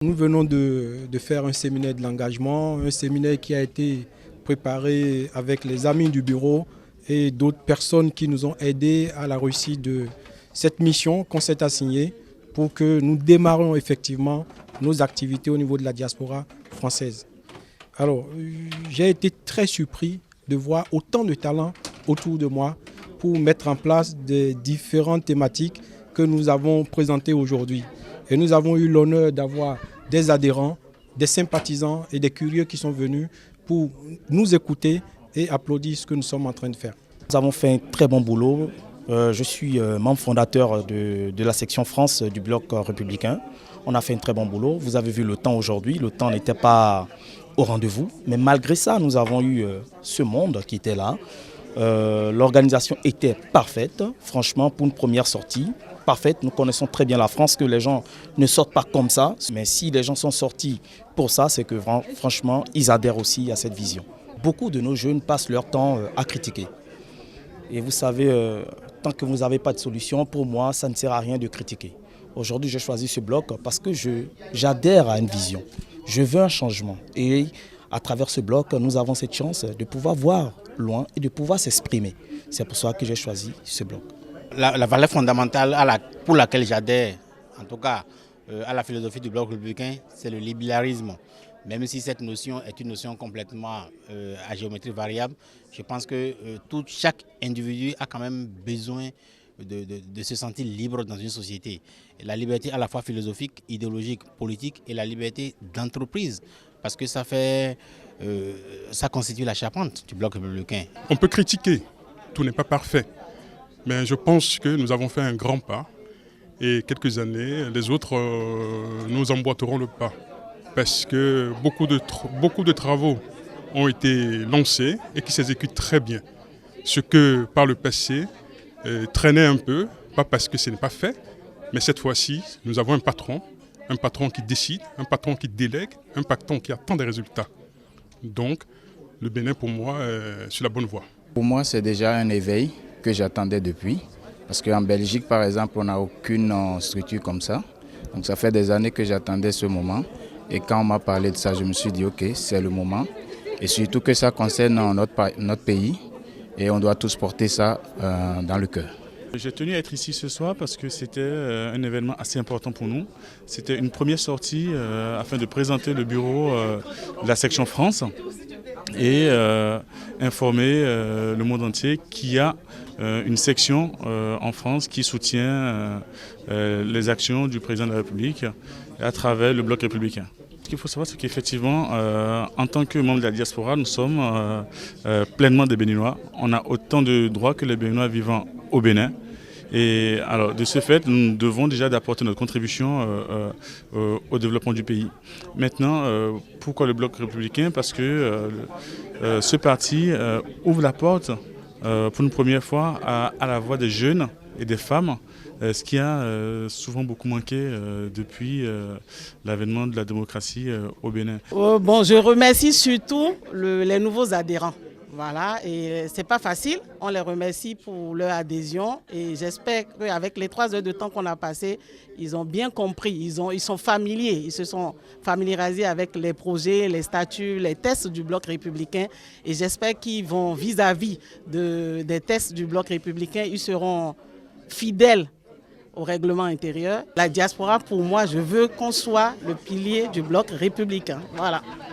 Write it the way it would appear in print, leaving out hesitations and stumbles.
Nous venons de faire un séminaire de l'engagement, un séminaire qui a été préparé avec les amis du bureau et d'autres personnes qui nous ont aidés à la réussite de cette mission qu'on s'est assignée pour que nous démarrions effectivement nos activités au niveau de la diaspora française. Alors, j'ai été très surpris de voir autant de talents autour de moi pour mettre en place des différentes thématiques que nous avons présentées aujourd'hui. Et nous avons eu l'honneur d'avoir des adhérents, des sympathisants et des curieux qui sont venus pour nous écouter et applaudir ce que nous sommes en train de faire. Nous avons fait un très bon boulot. Je suis membre fondateur de la section France du bloc républicain. On a fait un très bon boulot. Vous avez vu le temps aujourd'hui. Le temps n'était pas au rendez-vous. Mais malgré ça, nous avons eu ce monde qui était là. L'organisation était parfaite. Franchement, pour une première sortie, parfaite. Nous connaissons très bien la France, que les gens ne sortent pas comme ça. Mais si les gens sont sortis pour ça, c'est que franchement, ils adhèrent aussi à cette vision. Beaucoup de nos jeunes passent leur temps à critiquer. Et vous savez, tant que vous n'avez pas de solution, pour moi, ça ne sert à rien de critiquer. Aujourd'hui, j'ai choisi ce bloc parce que j'adhère à une vision. Je veux un changement. Et à travers ce bloc, nous avons cette chance de pouvoir voir loin et de pouvoir s'exprimer. C'est pour ça que j'ai choisi ce bloc. La valeur fondamentale pour laquelle j'adhère, en tout cas à la philosophie du bloc républicain, c'est le libéralisme. Même si cette notion est une notion complètement à géométrie variable, je pense que chaque individu a quand même besoin de se sentir libre dans une société. Et la liberté à la fois philosophique, idéologique, politique et la liberté d'entreprise, parce que ça constitue la charpente du bloc républicain. On peut critiquer, tout n'est pas parfait, mais je pense que nous avons fait un grand pas et quelques années, les autres nous emboîteront le pas. Parce que beaucoup de travaux ont été lancés et qui s'exécutent très bien. Ce que par le passé traînait un peu, pas parce que ce n'est pas fait, mais cette fois-ci, nous avons un patron qui décide, un patron qui délègue, un patron qui attend des résultats. Donc, le Bénin pour moi est sur la bonne voie. Pour moi, c'est déjà un éveil que j'attendais depuis. Parce qu'en Belgique, par exemple, on n'a aucune structure comme ça. Donc ça fait des années que j'attendais ce moment. Et quand on m'a parlé de ça, je me suis dit, ok, c'est le moment. Et surtout que ça concerne notre pays. Et on doit tous porter ça dans le cœur. J'ai tenu à être ici ce soir parce que c'était un événement assez important pour nous. C'était une première sortie afin de présenter le bureau de la section France et informer le monde entier qu'il y a une section en France qui soutient les actions du président de la République à travers le bloc républicain. Ce qu'il faut savoir, c'est qu'effectivement, en tant que membre de la diaspora, nous sommes pleinement des Béninois. On a autant de droits que les Béninois vivant au Bénin. Et alors, de ce fait, nous devons déjà apporter notre contribution au développement du pays. Maintenant, pourquoi le bloc républicain? Parce que ce parti ouvre la porte pour une première fois à la voix des jeunes et des femmes, ce qui a souvent beaucoup manqué depuis l'avènement de la démocratie au Bénin. Je remercie surtout les nouveaux adhérents. Voilà, et c'est pas facile. On les remercie pour leur adhésion et j'espère qu'avec les 3 heures de temps qu'on a passé, ils ont bien compris, ils sont familiers, ils se sont familiarisés avec les projets, les statuts, les tests du bloc républicain et j'espère qu'ils vont vis-à-vis des tests du bloc républicain, ils seront fidèles au règlement intérieur. La diaspora, pour moi, je veux qu'on soit le pilier du bloc républicain. Voilà.